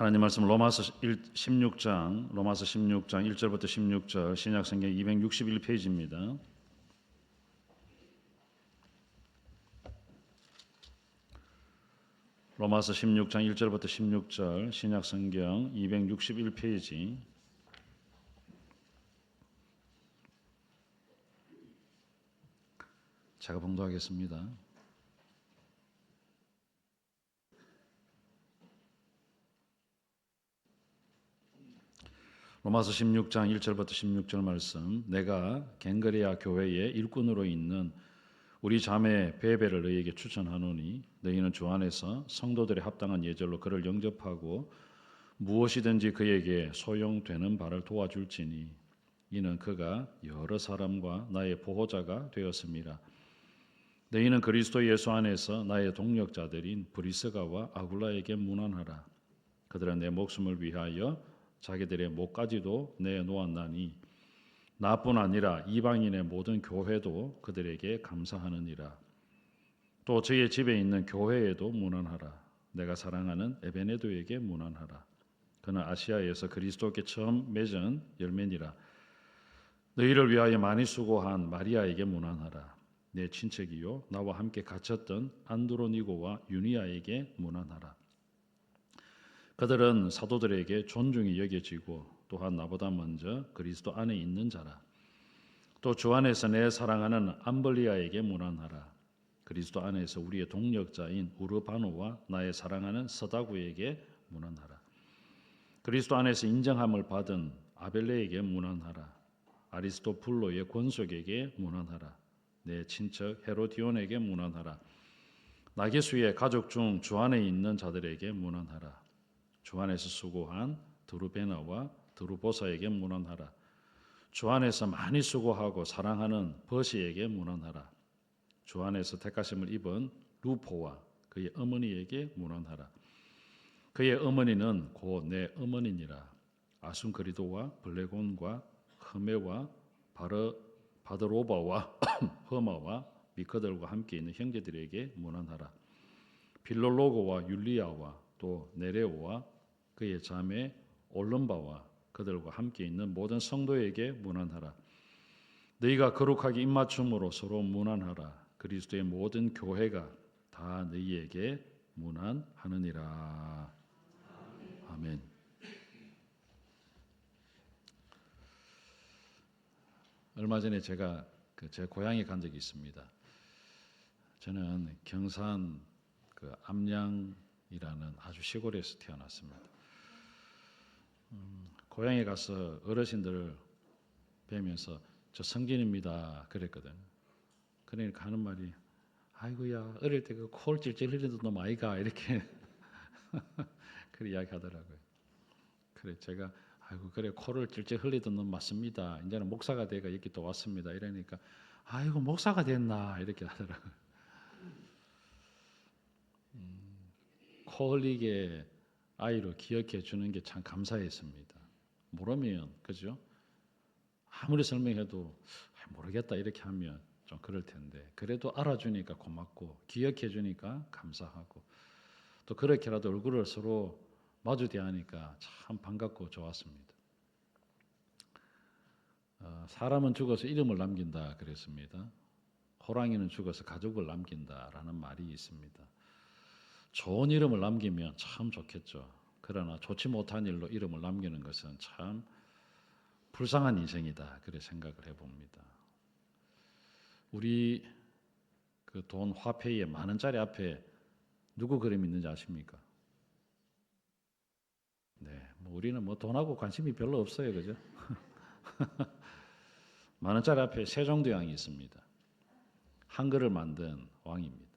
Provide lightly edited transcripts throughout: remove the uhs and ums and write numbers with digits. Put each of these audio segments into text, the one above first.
하나님 말씀 로마서 16장 1절부터 16절 신약성경 261페이지입니다. 로마서 16장 1절부터 16절 신약성경 261페이지. 제가 봉독하겠습니다. 로마서 16장 1절부터 16절 말씀. 내가 갱그레아 교회의 일꾼으로 있는 우리 자매 베베를 너희에게 추천하노니 너희는 주 안에서 성도들의 합당한 예절로 그를 영접하고 무엇이든지 그에게 소용되는 바를 도와줄지니 이는 그가 여러 사람과 나의 보호자가 되었습니다. 너희는 그리스도 예수 안에서 나의 동력자들인 브리스가와 아굴라에게 문안하라. 그들은 내 목숨을 위하여 자기들의 목까지도 내놓았나니 나뿐 아니라 이방인의 모든 교회도 그들에게 감사하느니라. 또 저희 집에 있는 교회에도 문안하라. 내가 사랑하는 에베네도에게 문안하라. 그는 아시아에서 그리스도께 처음 맺은 열매니라. 너희를 위하여 많이 수고한 마리아에게 문안하라. 내 친척이요 나와 함께 갇혔던 안드로니고와 유니아에게 문안하라. 그들은 사도들에게 존중이 여겨지고 또한 나보다 먼저 그리스도 안에 있는 자라. 또 주 안에서 내 사랑하는 암블리아에게 문안하라. 그리스도 안에서 우리의 동력자인 우르바노와 나의 사랑하는 서다구에게 문안하라. 그리스도 안에서 인정함을 받은 아벨레에게 문안하라. 아리스토블로의 권속에게 문안하라. 내 친척 헤로디온에게 문안하라. 나게수의 가족 중 주 안에 있는 자들에게 문안하라. 주 안에서 수고한 드루베나와 드루보사에게 문안하라. 주 안에서 많이 수고하고 사랑하는 버시에게 문안하라. 주 안에서 택하심을 입은 루포와 그의 어머니에게 문안하라. 그의 어머니는 곧 내 어머니니라. 아순그리도와 블레곤과 흐메와 바드로바와 허마와 미커들과 함께 있는 형제들에게 문안하라. 빌롤로고와 율리아와 또 네레오와 그의 자매 올름바와 그들과 함께 있는 모든 성도에게 문안하라. 너희가 거룩하게 입맞춤으로 서로 문안하라. 그리스도의 모든 교회가 다 너희에게 문안하느니라. 아멘. 얼마 전에 제가 제 고향에 간 적이 있습니다. 저는 경산 암양이라는 아주 시골에서 태어났습니다. 고향에 가서 어르신들을 뵈면서 저 성진입니다 그랬거든. 그러니까 하는 말이 아이고야 어릴 때 그 콜 찔찔 흘리던 놈 아이가 이렇게 그렇게 이야기하더라고요. 그래 제가 아이고 그래 코를 찔찔 흘리던 놈 맞습니다. 이제는 목사가 돼가 여기 또 왔습니다. 이러니까 아이고 목사가 됐나 이렇게 하더라고요. 코 흘리게 아이를 기억해 주는 게 참 감사했습니다. 모르면 그죠? 아무리 설명해도 모르겠다 이렇게 하면 좀 그럴 텐데 그래도 알아주니까 고맙고 기억해 주니까 감사하고 또 그렇게라도 얼굴을 서로 마주 대하니까 참 반갑고 좋았습니다. 사람은 죽어서 이름을 남긴다 그랬습니다. 호랑이는 죽어서 가족을 남긴다라는 말이 있습니다. 좋은 이름을 남기면 참 좋겠죠. 그러나 좋지 못한 일로 이름을 남기는 것은 참 불쌍한 인생이다. 그렇게 생각을 해봅니다. 우리 그 돈 화폐에 10,000원짜리 앞에 누구 그림이 있는지 아십니까? 네, 우리는 돈하고 관심이 별로 없어요, 그죠? 10,000원짜리 앞에 세종대왕이 있습니다. 한글을 만든 왕입니다.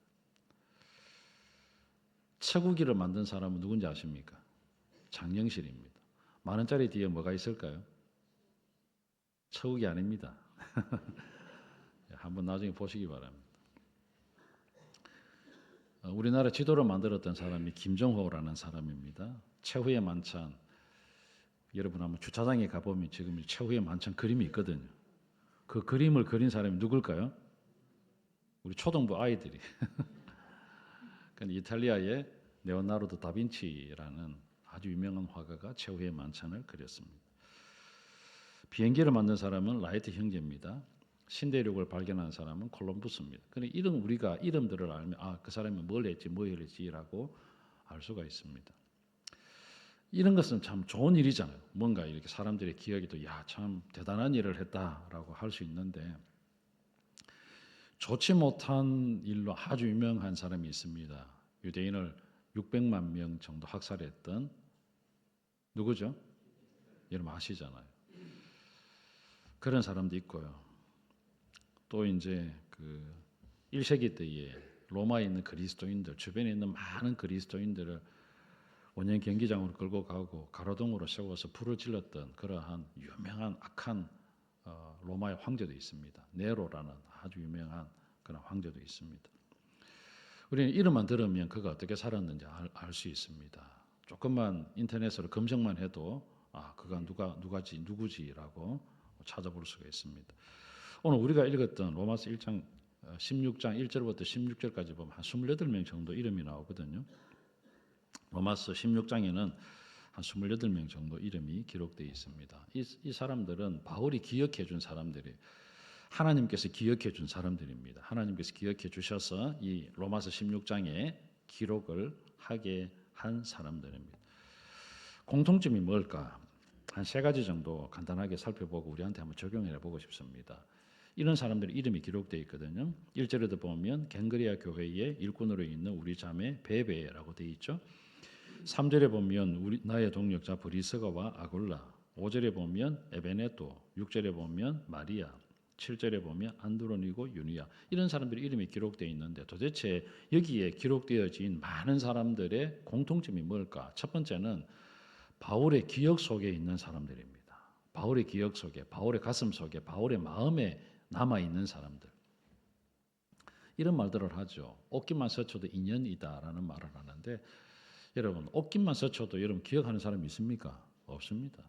처구기를 만든 사람은 누군지 아십니까? 장영실입니다. 10,000원짜리 뒤에 뭐가 있을까요? 처구기 아닙니다. 한번 나중에 보시기 바랍니다. 우리나라 지도를 만들었던 사람이 김정호라는 사람입니다. 최후의 만찬. 여러분 한번 주차장에 가보면 지금 최후의 만찬 그림이 있거든요. 그 그림을 그린 사람이 누굴까요? 우리 초등부 아이들이. 이탈리아의 레오나르도 다빈치라는 아주 유명한 화가가 최후의 만찬을 그렸습니다. 비행기를 만든 사람은 라이트 형제입니다. 신대륙을 발견한 사람은 콜럼부스입니다. 그런데 이런 우리가 이름들을 알면 그 사람이 뭘 했지 했지라고 알 수가 있습니다. 이런 것은 참 좋은 일이잖아요. 뭔가 이렇게 사람들의 기억에도 참 대단한 일을 했다라고 할 수 있는데 좋지 못한 일로 아주 유명한 사람이 있습니다. 유대인을 600만 명 정도 학살했던 누구죠? 여러분 아시잖아요. 그런 사람도 있고요. 또 이제 그 1세기 때에 로마에 있는 그리스도인들, 주변에 있는 많은 그리스도인들을 원형 경기장으로 끌고 가고 가로등으로 세워서 불을 질렀던 그러한 유명한 악한 로마의 황제도 있습니다. 네로라는 아주 유명한 그런 황제도 있습니다. 우리는 이름만 들으면 그가 어떻게 살았는지 알 수 있습니다. 조금만 인터넷으로 검색만 해도 그가 누구지라고 찾아볼 수가 있습니다. 오늘 우리가 읽었던 로마서 1장 16장 1절부터 16절까지 보면 한 28명 정도 이름이 나오거든요. 로마서 16장에는 한 28명 정도 이름이 기록되어 있습니다. 이 사람들은 바울이 기억해 준 사람들이 하나님께서 기억해 준 사람들입니다. 하나님께서 기억해 주셔서 이 로마서 16장에 기록을 하게 한 사람들입니다. 공통점이 뭘까? 한 세 가지 정도 간단하게 살펴보고 우리한테 한번 적용해 보고 싶습니다. 이런 사람들의 이름이 기록되어 있거든요. 1절에도 보면 갱그리아 교회의 일꾼으로 있는 우리 자매 베베라고 되어 있죠. 3절에 보면 나의 동력자 브리스가와 아굴라, 5절에 보면 에베네토, 6절에 보면 마리아, 7절에 보면 안드로니고 유니아, 이런 사람들의 이름이 기록되어 있는데 도대체 여기에 기록되어진 많은 사람들의 공통점이 뭘까? 첫 번째는 바울의 기억 속에 있는 사람들입니다. 바울의 기억 속에, 바울의 가슴 속에, 바울의 마음에 남아있는 사람들. 이런 말들을 하죠. 옷깃만 스쳐도 인연이다라는 말을 하는데 여러분 옷깃만 스쳐도 여러분 기억하는 사람이 있습니까? 없습니다.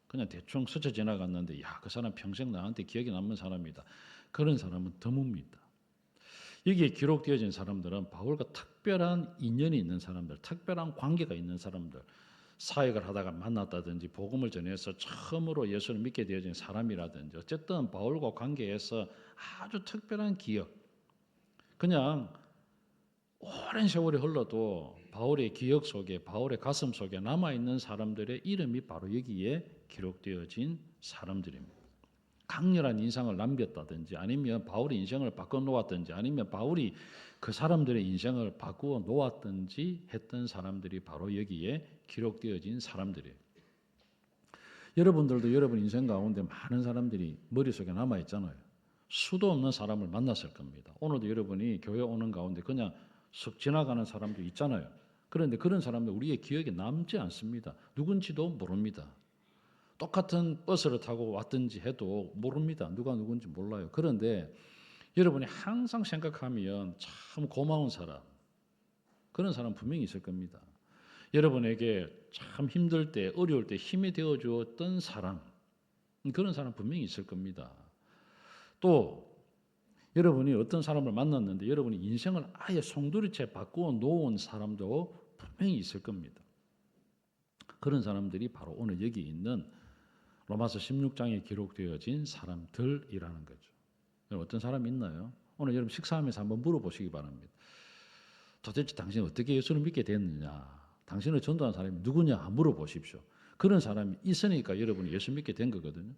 그냥 대충 스쳐 지나갔는데 그 사람 평생 나한테 기억에 남는 사람이다. 그런 사람은 드뭅니다. 여기에 기록되어진 사람들은 바울과 특별한 인연이 있는 사람들, 특별한 관계가 있는 사람들, 사역을 하다가 만났다든지 복음을 전해서 처음으로 예수를 믿게 되어진 사람이라든지 어쨌든 바울과 관계에서 아주 특별한 기억, 그냥 오랜 세월이 흘러도 바울의 기억 속에, 바울의 가슴 속에 남아있는 사람들의 이름이 바로 여기에 기록되어진 사람들입니다. 강렬한 인상을 남겼다든지 아니면 바울의 인생을 바꿔놓았든지 아니면 바울이 그 사람들의 인생을 바꾸어 놓았든지 했던 사람들이 바로 여기에 기록되어진 사람들이에요. 여러분들도 여러분 인생 가운데 많은 사람들이 머릿속에 남아있잖아요. 수도 없는 사람을 만났을 겁니다. 오늘도 여러분이 교회 오는 가운데 그냥 쓱 지나가는 사람도 있잖아요. 그런데 그런 사람들 우리의 기억에 남지 않습니다. 누군지도 모릅니다. 똑같은 버스를 타고 왔든지 해도 모릅니다. 누가 누군지 몰라요. 그런데 여러분이 항상 생각하면 참 고마운 사람, 그런 사람 분명히 있을 겁니다. 여러분에게 참 힘들 때, 어려울 때 힘이 되어 주었던 사람, 그런 사람 분명히 있을 겁니다. 또 여러분이 어떤 사람을 만났는데 여러분이 인생을 아예 송두리째 바꾸어 놓은 사람도 분명히 있을 겁니다. 그런 사람들이 바로 오늘 여기 있는 로마서 16장에 기록되어진 사람들이라는 거죠. 어떤 사람이 있나요? 오늘 여러분 식사하면서 한번 물어보시기 바랍니다. 도대체 당신 어떻게 예수를 믿게 됐느냐? 당신을 전도한 사람이 누구냐? 물어보십시오. 그런 사람이 있으니까 여러분이 예수 믿게 된 거거든요.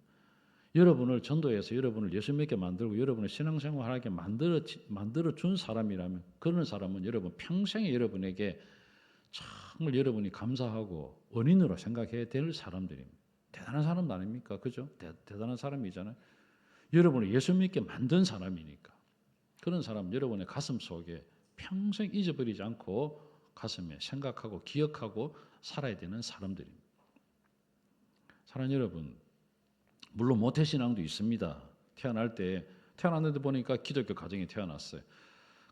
여러분을 전도해서 여러분을 예수 믿게 만들고 여러분을 신앙생활하게 만들어 준 사람이라면 그런 사람은 여러분 평생에 여러분에게 정말 여러분이 감사하고 은인으로 생각해야 될 사람들입니다. 대단한 사람 아닙니까? 그죠? 대단한 사람이잖아요. 여러분을 예수 믿게 만든 사람이니까. 그런 사람 여러분의 가슴 속에 평생 잊어버리지 않고 가슴에 생각하고 기억하고 살아야 되는 사람들입니다. 사랑하는 여러분, 물론 모태신앙도 있습니다. 태어났는데 보니까 기독교 가정에 태어났어요.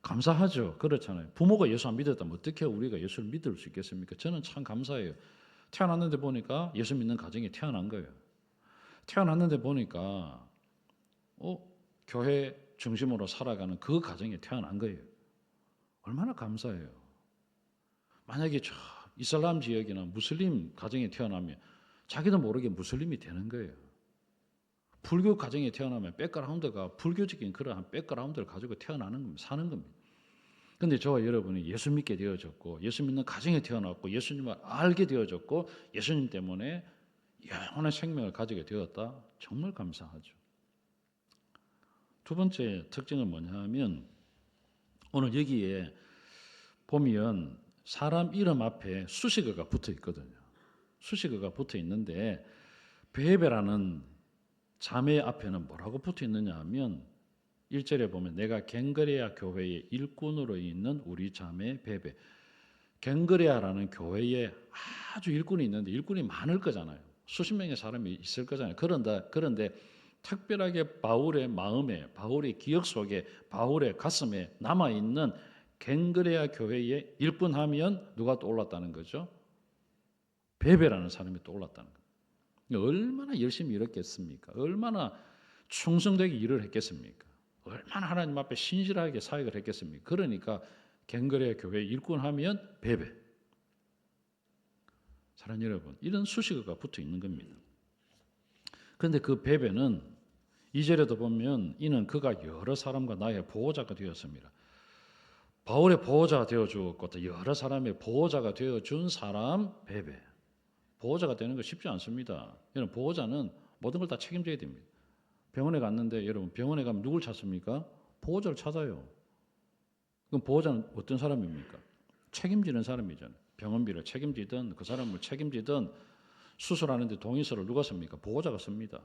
감사하죠. 그렇잖아요. 부모가 예수 안 믿었다면 어떻게 우리가 예수를 믿을 수 있겠습니까? 저는 참 감사해요. 태어났는데 보니까 예수 믿는 가정에 태어난 거예요. 태어났는데 보니까 교회 중심으로 살아가는 그 가정에 태어난 거예요. 얼마나 감사해요. 만약에 저 이슬람 지역이나 무슬림 가정에 태어나면 자기도 모르게 무슬림이 되는 거예요. 불교 가정에 태어나면 백그라운드가 불교적인 그러한 백그라운드를 가지고 태어나는 겁니다. 사는 겁니다. 그런데 저와 여러분이 예수 믿게 되어졌고 예수 믿는 가정에 태어났고 예수님을 알게 되어졌고 예수님 때문에 영원한 생명을 가지게 되었다. 정말 감사하죠. 두 번째 특징은 뭐냐 하면 오늘 여기에 보면 사람 이름 앞에 수식어가 붙어 있거든요. 수식어가 붙어 있는데 베베라는 자매 앞에는 뭐라고 붙어 있느냐 하면 1절에 보면 내가 갱그레아 교회의 일꾼으로 있는 우리 자매 베베. 갱그레아라는 교회에 아주 일꾼이 있는데 일꾼이 많을 거잖아요. 수십 명의 사람이 있을 거잖아요. 그런데 특별하게 바울의 마음에, 바울의 기억 속에, 바울의 가슴에 남아있는 갱그레아 교회의 일꾼하면 누가 떠올랐다는 거죠? 베베라는 사람이 떠올랐다는 거예요. 얼마나 열심히 일했겠습니까? 얼마나 충성되게 일을 했겠습니까? 얼마나 하나님 앞에 신실하게 사역을 했겠습니까? 그러니까 갱그레아 교회 일꾼하면 베베. 사랑하는 여러분, 이런 수식어가 붙어 있는 겁니다. 그런데 그 베베는 2절에도 보면 이는 그가 여러 사람과 나의 보호자가 되었습니다. 바울의 보호자가 되어주었고 또 여러 사람의 보호자가 되어준 사람 베베. 보호자가 되는 거 쉽지 않습니다. 여러분 보호자는 모든 걸 다 책임져야 됩니다. 병원에 갔는데 여러분 병원에 가면 누굴 찾습니까? 보호자를 찾아요. 그럼 보호자는 어떤 사람입니까? 책임지는 사람이잖아요. 병원비를 책임지든 그 사람을 책임지든 수술하는데 동의서를 누가 씁니까? 보호자가 씁니다.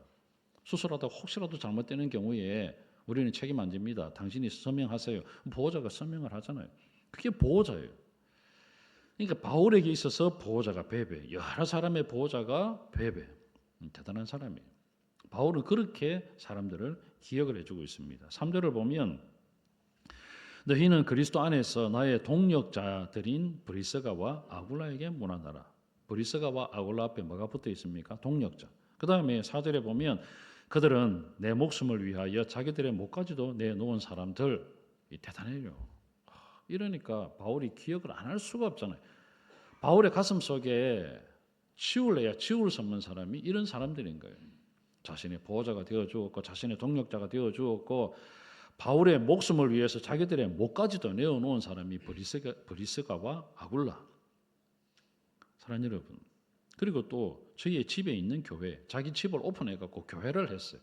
수술하다가 혹시라도 잘못되는 경우에 우리는 책임 안 집니다. 당신이 서명하세요. 보호자가 서명을 하잖아요. 그게 보호자예요. 그러니까 바울에게 있어서 보호자가 베베, 여러 사람의 보호자가 베베. 대단한 사람이에요. 바울은 그렇게 사람들을 기억을 해주고 있습니다. 3절을 보면 너희는 그리스도 안에서 나의 동력자들인 브리스가와 아굴라에게 문안하라. 브리스가와 아굴라 앞에 뭐가 붙어 있습니까? 동력자. 그 다음에 4절에 보면 그들은 내 목숨을 위하여 자기들의 목까지도 내놓은 사람들. 대단해요. 이러니까 바울이 기억을 안 할 수가 없잖아요. 바울의 가슴 속에 치울래야 치울 수 없는 사람이 이런 사람들인 거예요. 자신의 보호자가 되어주었고 자신의 동력자가 되어주었고 바울의 목숨을 위해서 자기들의 목까지도 내어놓은 사람이 브리스가와 아굴라. 사랑하는 여러분, 그리고 또 저희의 집에 있는 교회, 자기 집을 오픈해갖고 교회를 했어요.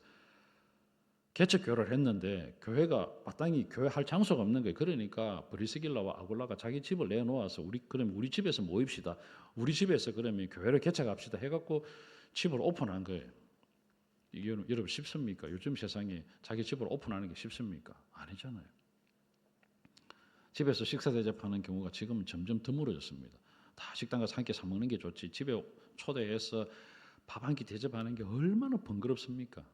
개척 교회를 했는데 교회가 마땅히 교회할 장소가 없는 거예요. 그러니까 브리스길라와 아굴라가 자기 집을 내놓아서 그러면 우리 집에서 모입시다. 우리 집에서 그러면 교회를 개척합시다 해갖고 집을 오픈한 거예요. 이게 여러분 쉽습니까? 요즘 세상에 자기 집을 오픈하는 게 쉽습니까? 아니잖아요. 집에서 식사 대접하는 경우가 지금은 점점 드물어졌습니다. 다 식당 가서 한 끼 사 먹는 게 좋지. 집에 초대해서 밥 한 끼 대접하는 게 얼마나 번거롭습니까?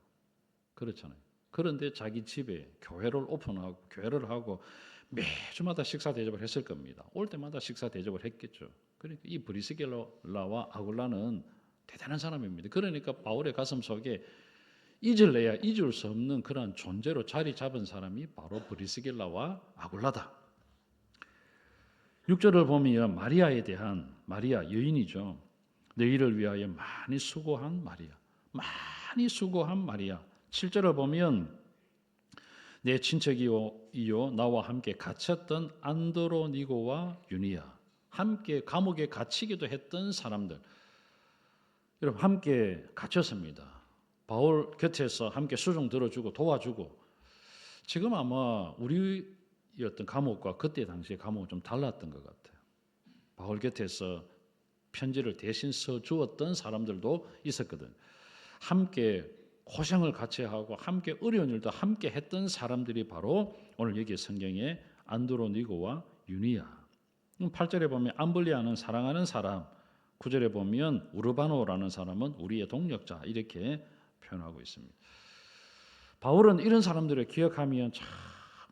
그렇잖아요. 그런데 자기 집에 교회를 오픈하고 교회를 하고 매주마다 식사 대접을 했을 겁니다. 올 때마다 식사 대접을 했겠죠. 그러니까 이 브리스길라와 아굴라는 대단한 사람입니다. 그러니까 바울의 가슴 속에 잊을래야 잊을 수 없는 그런 존재로 자리 잡은 사람이 바로 브리스길라와 아굴라다. 6절을 보면 마리아에 대한 마리아 여인이죠. 너희를 위하여 많이 수고한 마리아. 많이 수고한 마리아. 7절을 보면 내 친척이요 나와 함께 갇혔던 안드로니고와 유니아. 함께 감옥에 갇히기도 했던 사람들. 여러분 함께 갇혔습니다. 바울 곁에서 함께 수종 들어주고 도와주고. 지금 아마 우리 어떤 감옥과 그때 당시의 감옥은 좀 달랐던 것 같아요. 바울 곁에서 편지를 대신 써주었던 사람들도 있었거든요. 함께 고생을 같이 하고 함께 어려운 일도 함께 했던 사람들이 바로 오늘 여기 성경에 안드로니고와 유니아. 8절에 보면 암블리아는 사랑하는 사람, 9절에 보면 우르바노라는 사람은 우리의 동력자 이렇게 표현하고 있습니다. 바울은 이런 사람들을 기억하면 참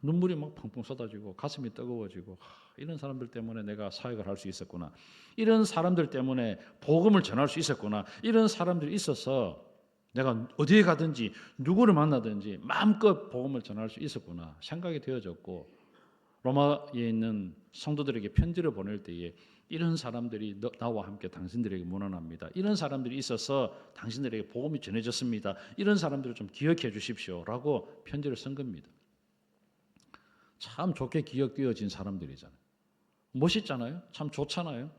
눈물이 막 펑펑 쏟아지고 가슴이 뜨거워지고 이런 사람들 때문에 내가 사역을 할 수 있었구나. 이런 사람들 때문에 복음을 전할 수 있었구나. 이런 사람들이 있어서 내가 어디에 가든지 누구를 만나든지 마음껏 복음을 전할 수 있었구나 생각이 되어졌고 로마에 있는 성도들에게 편지를 보낼 때에 이런 사람들이 나와 함께 당신들에게 문안합니다. 이런 사람들이 있어서 당신들에게 복음이 전해졌습니다. 이런 사람들을 좀 기억해 주십시오라고 편지를 쓴 겁니다. 참 좋게 기억되어진 사람들이잖아요. 멋있잖아요. 참 좋잖아요.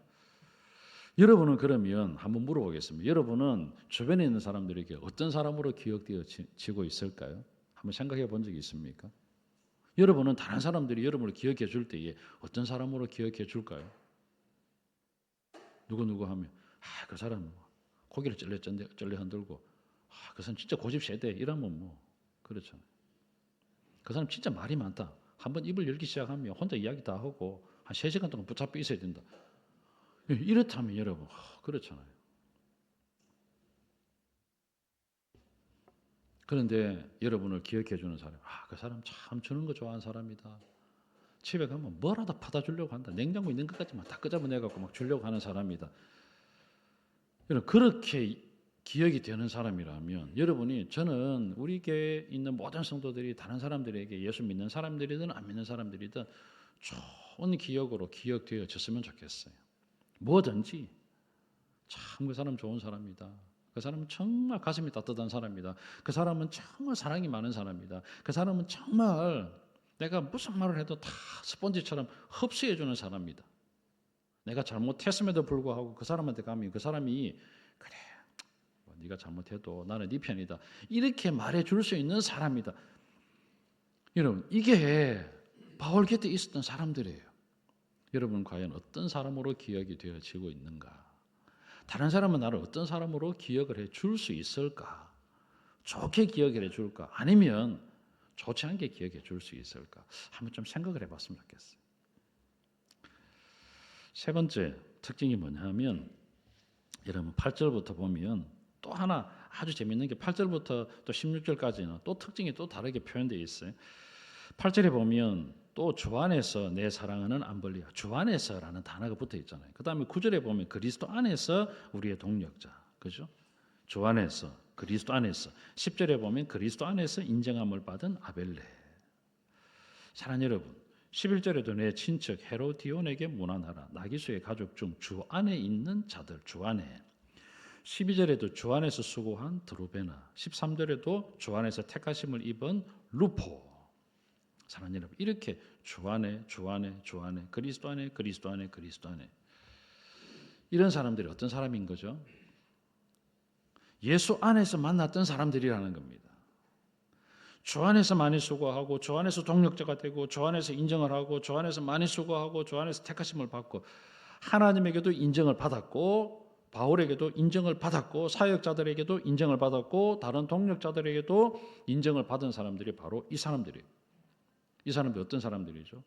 여러분은 그러면 한번 물어보겠습니다. 여러분은 주변에 있는 사람들에게 어떤 사람으로 기억되어지고 있을까요? 한번 생각해 본 적이 있습니까? 여러분은 다른 사람들이 여러분을 기억해 줄 때에 어떤 사람으로 기억해 줄까요? 누구 하면 그 사람 고개를 쩔레 흔들고 그 사람 진짜 고집 세대 이러면 뭐 그렇잖아요. 그 사람 진짜 말이 많다. 한번 입을 열기 시작하면 혼자 이야기 다 하고 한 3시간 동안 붙잡혀 있어야 된다. 이렇다면 여러분 그렇잖아요. 그런데 여러분을 기억해 주는 사람, 그 사람 참 주는 거 좋아하는 사람이다. 집에 가면 뭐라도 받아 주려고 한다. 냉장고 있는 것까지만 다 끄집어내 갖고 막 주려고 하는 사람이다. 여러분 그렇게 기억이 되는 사람이라면 여러분이 저는 우리 교회에 있는 모든 성도들이 다른 사람들에게 예수 믿는 사람들이든 안 믿는 사람들이든 좋은 기억으로 기억되어졌으면 좋겠어요. 뭐든지 참 그 사람 좋은 사람이다. 그 사람은 정말 가슴이 따뜻한 사람이다. 그 사람은 정말 사랑이 많은 사람이다. 그 사람은 정말 내가 무슨 말을 해도 다 스펀지처럼 흡수해 주는 사람이다. 내가 잘못했음에도 불구하고 그 사람한테 가면 그 사람이 그래 네가 잘못해도 나는 네 편이다. 이렇게 말해줄 수 있는 사람이다. 여러분 이게 바울 곁에 있었던 사람들이에요. 여러분 과연 어떤 사람으로 기억이 되어지고 있는가? 다른 사람은 나를 어떤 사람으로 기억을 해줄 수 있을까? 좋게 기억을 해줄까? 아니면 좋지 않게 기억해 줄 수 있을까? 한번 좀 생각을 해봤으면 좋겠어요. 세 번째 특징이 뭐냐면 여러분 8절부터 보면 또 하나 아주 재밌는 게 8절부터 또 16절까지는 또 특징이 또 다르게 표현되어 있어요. 8절에 보면 또 주 안에서 내 사랑하는 암블리아, 주 안에서라는 단어가 붙어 있잖아요. 그 다음에 9절에 보면 그리스도 안에서 우리의 동력자, 그죠? 주 안에서, 그리스도 안에서. 10절에 보면 그리스도 안에서 인정함을 받은 아벨레. 사랑하는 여러분, 11절에도 내 친척 헤로디온에게 문안하라. 나기수의 가족 중 주 안에 있는 자들, 주 안에. 12절에도 주 안에서 수고한 드루베나, 13절에도 주 안에서 택하심을 입은 루포. 사랑하는 여러분, 이렇게 주 안에, 주 안에, 주 안에, 그리스도 안에, 그리스도 안에, 그리스도 안에. 이런 사람들이 어떤 사람인 거죠? 예수 안에서 만났던 사람들이라는 겁니다. 주 안에서 많이 수고하고 주 안에서 동력자가 되고 주 안에서 인정을 하고 주 안에서 많이 수고하고 주 안에서 택하심을 받고 하나님에게도 인정을 받았고 바울에게도 인정을 받았고 사역자들에게도 인정을 받았고 다른 동력자들에게도 인정을 받은 사람들이 바로 이 사람들이에요. 이 사람들이 어떤 사람들이죠?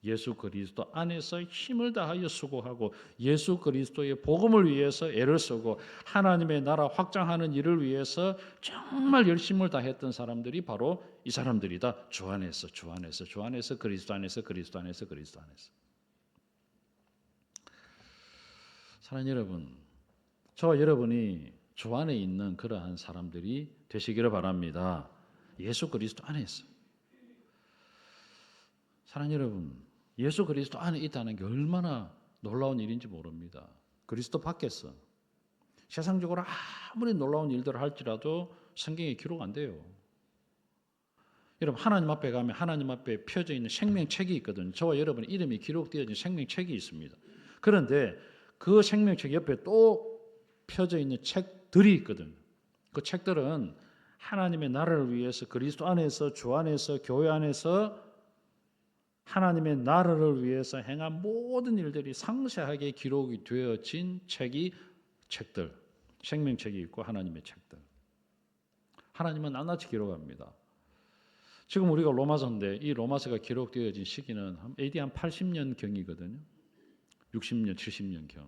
예수 그리스도 안에서 힘을 다하여 수고하고 예수 그리스도의 복음을 위해서 애를 쓰고 하나님의 나라 확장하는 일을 위해서 정말 열심을 다했던 사람들이 바로 이 사람들이다. 주 안에서, 주 안에서, 주 안에서, 그리스도 안에서, 그리스도 안에서, 그리스도 안에서. 사랑하는 여러분, 저와 여러분이 주 안에 있는 그러한 사람들이 되시기를 바랍니다. 예수 그리스도 안에서. 사랑하는 여러분, 예수 그리스도 안에 있다는 게 얼마나 놀라운 일인지 모릅니다. 그리스도 밖에서 세상적으로 아무리 놀라운 일들을 할지라도 성경에 기록 안 돼요. 여러분 하나님 앞에 가면 하나님 앞에 펴져 있는 생명책이 있거든요. 저와 여러분의 이름이 기록되어진 생명책이 있습니다. 그런데 그 생명책 옆에 또 펴져 있는 책들이 있거든요. 그 책들은 하나님의 나라를 위해서 그리스도 안에서 주 안에서 교회 안에서 하나님의 나라를 위해서 행한 모든 일들이 상세하게 기록이 되어진 책들, 생명책이 있고 하나님의 책들. 하나님은 낱낱이 기록합니다. 지금 우리가 로마서인데 이 로마서가 기록되어진 시기는 AD 한 80년경이거든요. 60년, 70년경.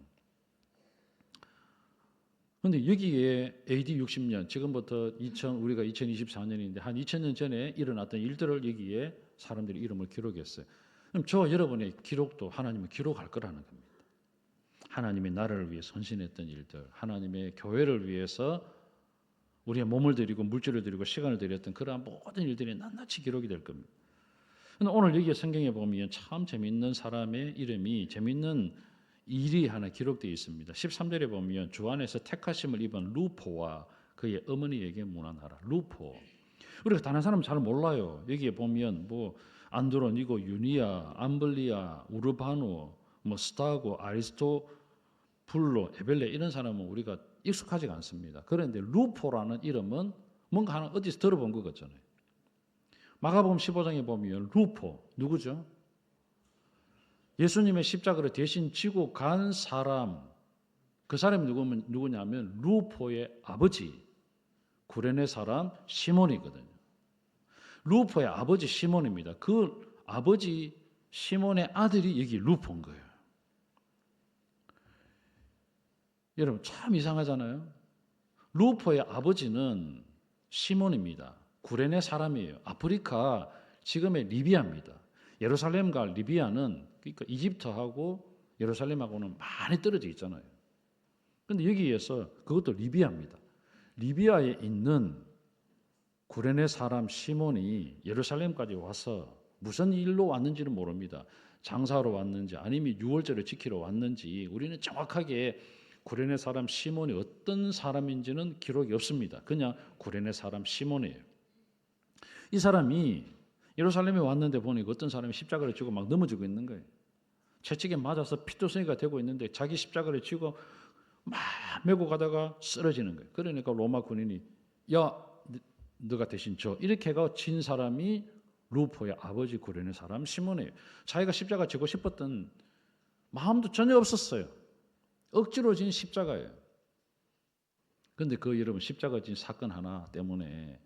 그런데 여기에 AD 60년, 지금부터 우리가 2024년인데 한 2000년 전에 일어났던 일들을 여기에 사람들이 이름을 기록했어요. 그럼 저와 여러분의 기록도 하나님은 기록할 거라는 겁니다. 하나님의 나라를 위해 헌신했던 일들, 하나님의 교회를 위해서 우리의 몸을 드리고 물질을 드리고 시간을 드렸던 그러한 모든 일들이 낱낱이 기록이 될 겁니다. 그런데 오늘 여기 성경에 보면 참 재미있는 사람의 이름이 재미있는 일이 하나 기록되어 있습니다. 13절에 보면 주 안에서 택하심을 입은 루포와 그의 어머니에게 문안하라. 루포. 우리가 다른 사람 잘 몰라요. 여기에 보면 뭐 안드로니고, 유니아, 암블리아, 우르바노, 뭐 스타고, 아리스토블로, 에벨레 이런 사람은 우리가 익숙하지가 않습니다. 그런데 루포라는 이름은 뭔가 하나 어디서 들어본 것 같잖아요. 마가복음 15장에 보면 루포 누구죠? 예수님의 십자가를 대신 지고 간 사람, 그 사람이 누구냐면 루포의 아버지 구레네 사람 시몬이거든요. 루포의 아버지 시몬입니다. 그 아버지 시몬의 아들이 여기 루포인 거예요. 여러분 참 이상하잖아요. 루포의 아버지는 시몬입니다. 구레네 사람이에요. 아프리카 지금의 리비아입니다. 예루살렘과 리비아는 그러니까 이집트하고 예루살렘하고는 많이 떨어져 있잖아요. 그런데 여기에서 그것도 리비아입니다. 리비아에 있는 구레네 사람 시몬이 예루살렘까지 와서 무슨 일로 왔는지는 모릅니다. 장사하러 왔는지 아니면 유월절을 지키러 왔는지 우리는 정확하게 구레네 사람 시몬이 어떤 사람인지는 기록이 없습니다. 그냥 구레네 사람 시몬이에요. 이 사람이 예루살렘에 왔는데 보니까 어떤 사람이 십자가를 지고 막 넘어지고 있는 거예요. 채찍에 맞아서 피투성이가 되고 있는데 자기 십자가를 지고 막 메고 가다가 쓰러지는 거예요. 그러니까 로마 군인이 야 너가 대신 져 이렇게 해가 친 사람이 루포의 아버지 구레네 사람 시몬이에요. 자기가 십자가 지고 싶었던 마음도 전혀 없었어요. 억지로 진 십자가예요. 그런데 그 여러분 십자가 진 사건 하나 때문에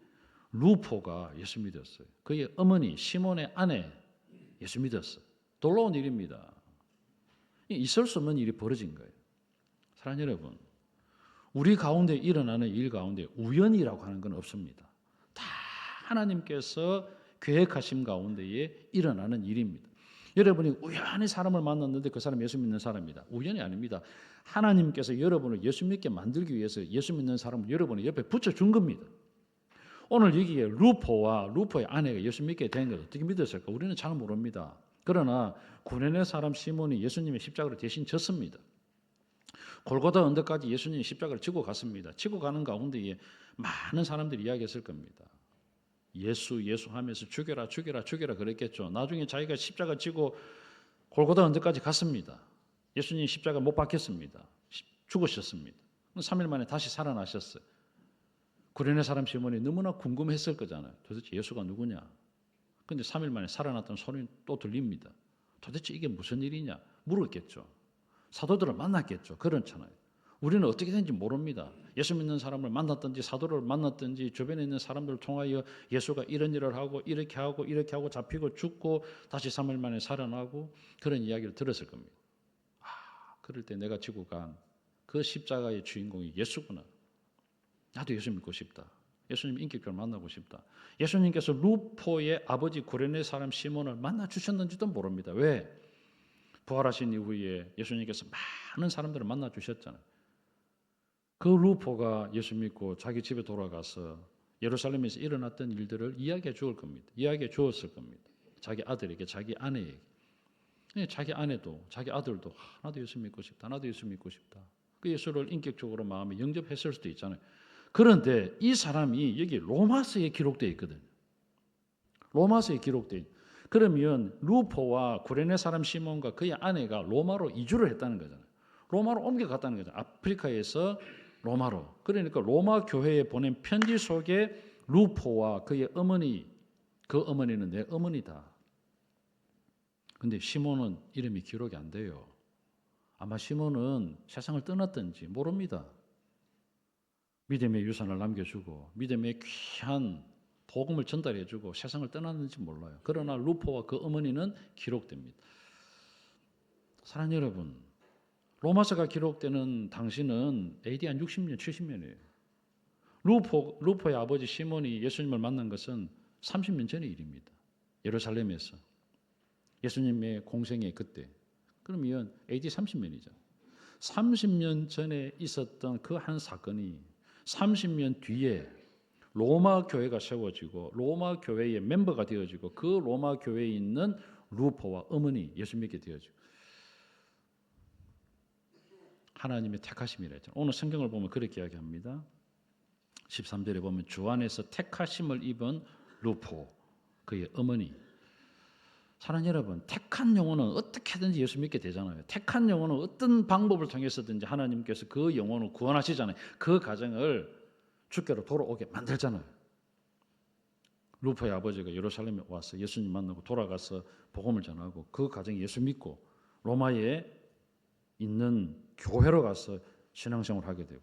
루포가 예수 믿었어요. 그의 어머니 시몬의 아내 예수 믿었어요. 놀라운 일입니다. 있을 수 없는 일이 벌어진 거예요. 사랑하는 여러분, 우리 가운데 일어나는 일 가운데 우연이라고 하는 건 없습니다. 다 하나님께서 계획하심 가운데에 일어나는 일입니다. 여러분이 우연히 사람을 만났는데 그 사람 예수 믿는 사람이다. 우연이 아닙니다. 하나님께서 여러분을 예수 믿게 만들기 위해서 예수 믿는 사람을 여러분의 옆에 붙여준 겁니다. 오늘 여기에 루포와 루포의 아내가 예수 믿게 된 것을 어떻게 믿었을까? 우리는 잘 모릅니다. 그러나 구레네 사람 시몬이 예수님의 십자가를 대신 졌습니다. 골고다 언덕까지 예수님이 십자가를 지고 갔습니다. 지고 가는 가운데에 많은 사람들이 이야기했을 겁니다. 예수 하면서 죽여라 그랬겠죠. 나중에 자기가 십자가 지고 골고다 언덕까지 갔습니다. 예수님 십자가 못 박혔습니다. 죽으셨습니다. 3일 만에 다시 살아나셨어요. 구레네 사람 시몬이 너무나 궁금했을 거잖아요. 도대체 예수가 누구냐? 그런데 3일 만에 살아났다는 소리는 또 들립니다. 도대체 이게 무슨 일이냐? 물었겠죠. 사도들을 만났겠죠. 그렇잖아요. 우리는 어떻게 되는지 모릅니다. 예수 믿는 사람을 만났든지 사도를 만났든지 주변에 있는 사람들을 통하여 예수가 이런 일을 하고 이렇게 하고 잡히고 죽고 다시 3일 만에 살아나고 그런 이야기를 들었을 겁니다. 그럴 때 내가 지고 간 그 십자가의 주인공이 예수구나. 나도 예수 믿고 싶다. 예수님 인격적으로 만나고 싶다. 예수님께서 루포의 아버지 구레네 사람 시몬을 만나 주셨는지도 모릅니다. 왜? 부활하신 이후에 예수님께서 많은 사람들을 만나 주셨잖아요. 그 루포가 예수 믿고 자기 집에 돌아가서 예루살렘에서 일어났던 일들을 이야기해 주었을 겁니다. 자기 아들에게, 자기 아내에게. 자기 아내도, 자기 아들도 나도 예수 믿고 싶다. 그 예수를 인격적으로 마음에 영접했을 수도 있잖아요. 그런데 이 사람이 여기 로마서에 기록되어 있거든요. 로마서에 기록되어 있어요. 그러면 루포와 구레네 사람 시몬과 그의 아내가 로마로 이주를 했다는 거잖아요. 로마로 옮겨갔다는 거죠. 아프리카에서 로마로. 그러니까 로마 교회에 보낸 편지 속에 루포와 그의 어머니, 그 어머니는 내 어머니다. 근데 시몬은 이름이 기록이 안 돼요. 아마 시몬은 세상을 떠났든지 모릅니다. 믿음의 유산을 남겨주고 믿음의 귀한 복음을 전달해주고 세상을 떠났는지 몰라요. 그러나 루포와 그 어머니는 기록됩니다. 사랑하는 여러분, 로마서가 기록되는 당시는 AD 한 60년, 70년이에요. 루포의 아버지 시몬이 예수님을 만난 것은 30년 전의 일입니다. 예루살렘에서. 예수님의 공생의 그때. 그러면 AD 30년이죠. 30년 전에 있었던 그 한 사건이 30년 뒤에 로마 교회가 세워지고 로마 교회의 멤버가 되어지고 그 로마 교회에 있는 루포와 어머니 예수 믿게 되어지고 하나님의 택하심이라 했잖아요. 오늘 성경을 보면 그렇게 이야기합니다. 13절에 보면 주 안에서 택하심을 입은 루포, 그의 어머니. 사랑하는 여러분, 택한 영혼은 어떻게든지 예수 믿게 되잖아요. 택한 영혼은 어떤 방법을 통해서든지 하나님께서 그 영혼을 구원하시잖아요. 그 가정을 주께로 돌아오게 만들잖아요. 루포의 아버지가 예루살렘에 와서 예수님 만나고 돌아가서 복음을 전하고 그 가정이 예수 믿고 로마에 있는 교회로 가서 신앙생활을 하게 되고,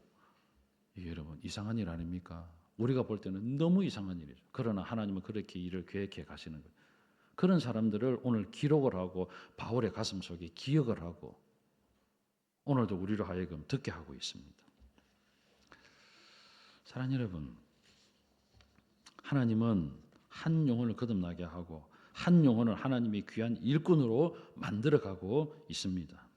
이게 여러분 이상한 일 아닙니까? 우리가 볼 때는 너무 이상한 일이죠. 그러나 하나님은 그렇게 일을 계획해 가시는 거예요. 그런 사람들을 오늘 기록을 하고 바울의 가슴 속에 기억을 하고 오늘도 우리로 하여금 듣게 하고 있습니다. 사랑하는 여러분, 하나님은 한 영혼을 거듭나게 하고 한 영혼을 하나님의 귀한 일꾼으로 만들어가고 있습니다.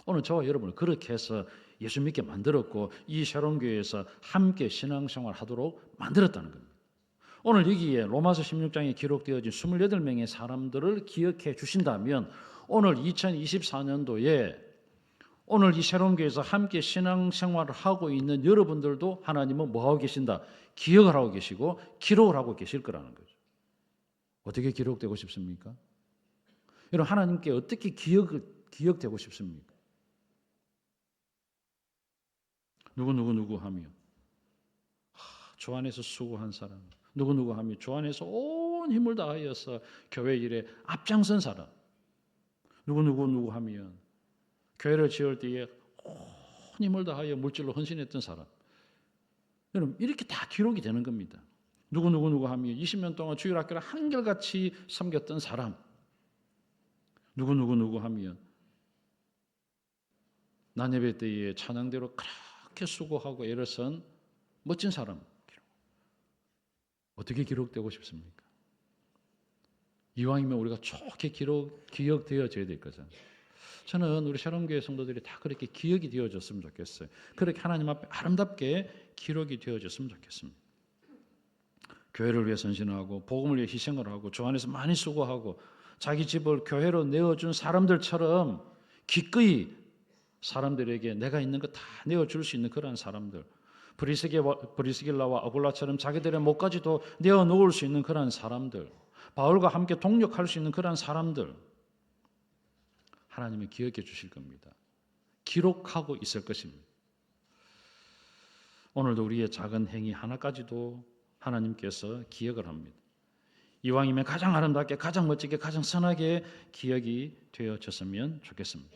오늘 저와 여러분을 그렇게 해서 예수 믿게 만들었고 이 새로운 교회에서 함께 신앙생활 하도록 만들었다는 겁니다. 오늘 여기에 로마서 16장에 기록되어진 28명의 사람들을 기억해 주신다면 오늘 2024년도에 오늘 이 새로운 교회에서 함께 신앙생활을 하고 있는 여러분들도 하나님은 뭐하고 계신다? 기억을 하고 계시고 기록을 하고 계실 거라는 거죠. 어떻게 기록되고 싶습니까? 여러분 하나님께 어떻게 기억되고 싶습니까? 누구 하며 주 안에서 수고한 사람, 누구 하며 주 안에서 온 힘을 다하여서 교회 일에 앞장선 사람, 누구 하면 교회를 지을 때에 온 힘을 다하여 물질로 헌신했던 사람. 여러분 이렇게 다 기록이 되는 겁니다. 누구 하며 20년 동안 주일학교를 한결같이 섬겼던 사람, 누구 하며 난예배 때에 찬양대로 그렇게 수고하고 애를 쓴 멋진 사람. 어떻게 기록되고 싶습니까? 이왕이면 우리가 좋게 기억되어져야 될 거잖아요. 저는 우리 새로운교회 성도들이 다 그렇게 기억이 되어졌으면 좋겠어요. 그렇게 하나님 앞에 아름답게 기록이 되어졌으면 좋겠습니다. 교회를 위해 선신하고 복음을 위해 희생을 하고 주 안에서 많이 수고하고 자기 집을 교회로 내어준 사람들처럼 기꺼이 사람들에게 내가 있는 거 다 내어줄 수 있는 그런 사람들, 브리스길라와 아굴라처럼 자기들의 목까지도 내어놓을 수 있는 그런 사람들, 바울과 함께 동력할 수 있는 그런 사람들, 하나님이 기억해 주실 겁니다. 기록하고 있을 것입니다. 오늘도 우리의 작은 행위 하나까지도 하나님께서 기억을 합니다. 이왕이면 가장 아름답게, 가장 멋지게, 가장 선하게 기억이 되어졌으면 좋겠습니다.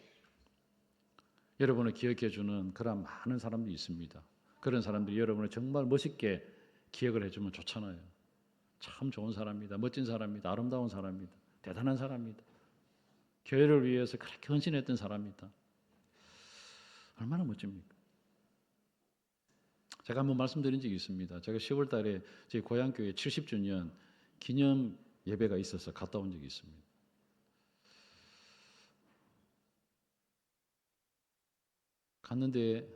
여러분을 기억해 주는 그런 많은 사람들이 있습니다. 그런 사람들이 여러분을 정말 멋있게 기억을 해주면 좋잖아요. 참 좋은 사람입니다. 멋진 사람입니다. 아름다운 사람입니다. 대단한 사람입니다. 교회를 위해서 그렇게 헌신했던 사람입니다. 얼마나 멋집니까? 제가 한번 말씀드린 적이 있습니다. 제가 10월 달에 저희 고향교회 70주년 기념 예배가 있어서 갔다 온 적이 있습니다. 갔는데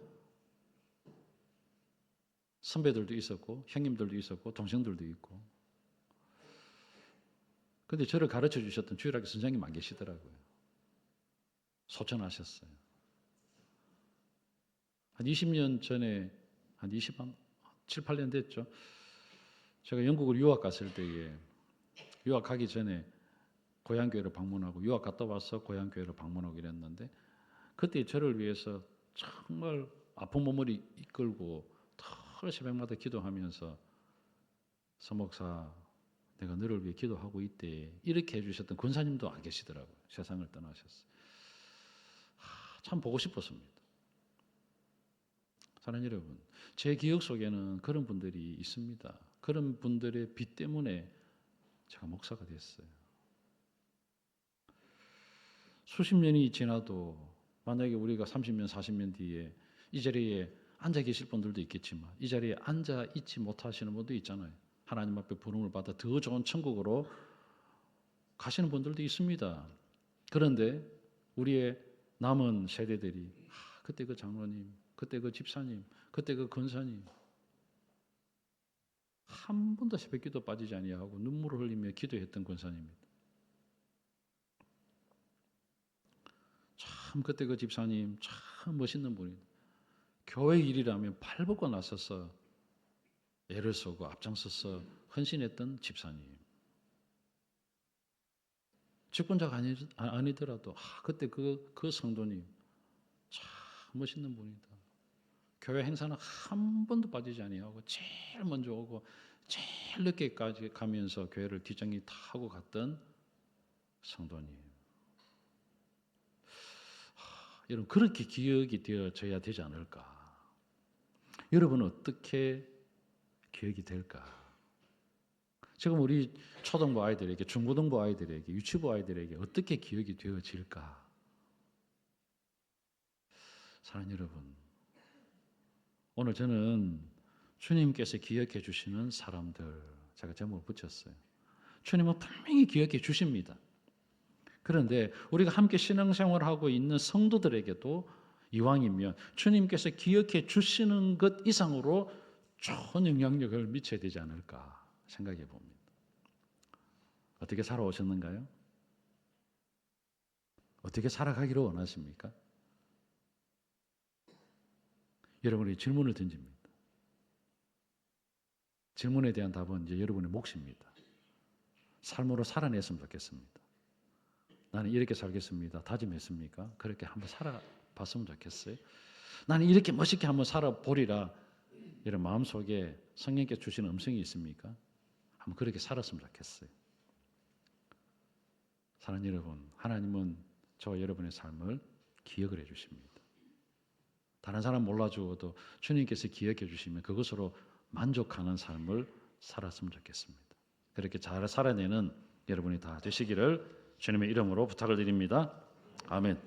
선배들도 있었고 형님들도 있었고 동생들도 있고, 근데 저를 가르쳐 주셨던 주일학교 선생님 안 계시더라고요. 소천하셨어요. 한 20년 전에 한 7, 8년 됐죠. 제가 영국을 유학 갔을 때에 유학 가기 전에 고향교회를 방문하고 유학 갔다 와서 고향교회를 방문하고 이랬는데, 그때 저를 위해서 정말 아픈 몸을 이끌고 털 새벽마다 기도하면서 서목사 내가 너를 위해 기도하고 있대 이렇게 해주셨던 권사님도 안 계시더라고요. 세상을 떠나셨어요. 참 보고 싶었습니다. 사랑하는 여러분, 제 기억 속에는 그런 분들이 있습니다. 그런 분들의 빛 때문에 제가 목사가 됐어요. 수십 년이 지나도 만약에 우리가 30년, 40년 뒤에 이 자리에 앉아 계실 분들도 있겠지만 이 자리에 앉아 있지 못하시는 분도 있잖아요. 하나님 앞에 부름을 받아 더 좋은 천국으로 가시는 분들도 있습니다. 그런데 우리의 남은 세대들이 그때 그 장로님, 그때 그 집사님, 그때 그 권사님 한 번도 새벽기도 빠지지 아니하고 눈물을 흘리며 기도했던 권사님입니다. 참 그때 그 집사님 참 멋있는 분이다. 교회 일이라면 발벗고 나서서 애를 쓰고 앞장서서 헌신했던 집사님. 직분자가 아니더라도 그때 그 성도님 참 멋있는 분이다. 교회 행사는 한 번도 빠지지 아니하고 제일 먼저 오고 제일 늦게까지 가면서 교회를 뒷정리 다 하고 갔던 성도님. 여러분 그렇게 기억이 되어져야 되지 않을까? 여러분은 어떻게 기억이 될까? 지금 우리 초등부 아이들에게, 중고등부 아이들에게, 유치부 아이들에게 어떻게 기억이 되어질까? 사랑하는 여러분, 오늘 저는 주님께서 기억해 주시는 사람들, 제가 제목을 붙였어요. 주님은 분명히 기억해 주십니다. 그런데 우리가 함께 신앙생활하고 있는 성도들에게도 이왕이면 주님께서 기억해 주시는 것 이상으로 좋은 영향력을 미쳐야 되지 않을까 생각해 봅니다. 어떻게 살아오셨는가요? 어떻게 살아가기를 원하십니까? 여러분이 질문을 던집니다. 질문에 대한 답은 이제 여러분의 몫입니다. 삶으로 살아냈으면 좋겠습니다. 나는 이렇게 살겠습니다. 다짐했습니까? 그렇게 한번 살아봤으면 좋겠어요. 나는 이렇게 멋있게 한번 살아보리라 이런 마음속에 성령께 주시는 음성이 있습니까? 한번 그렇게 살았으면 좋겠어요. 사랑하는 여러분, 하나님은 저와 여러분의 삶을 기억을 해주십니다. 다른 사람 몰라주어도 주님께서 기억해 주시면 그것으로 만족하는 삶을 살았으면 좋겠습니다. 그렇게 잘 살아내는 여러분이 다 되시기를 주님의 이름으로 부탁을 드립니다. 아멘.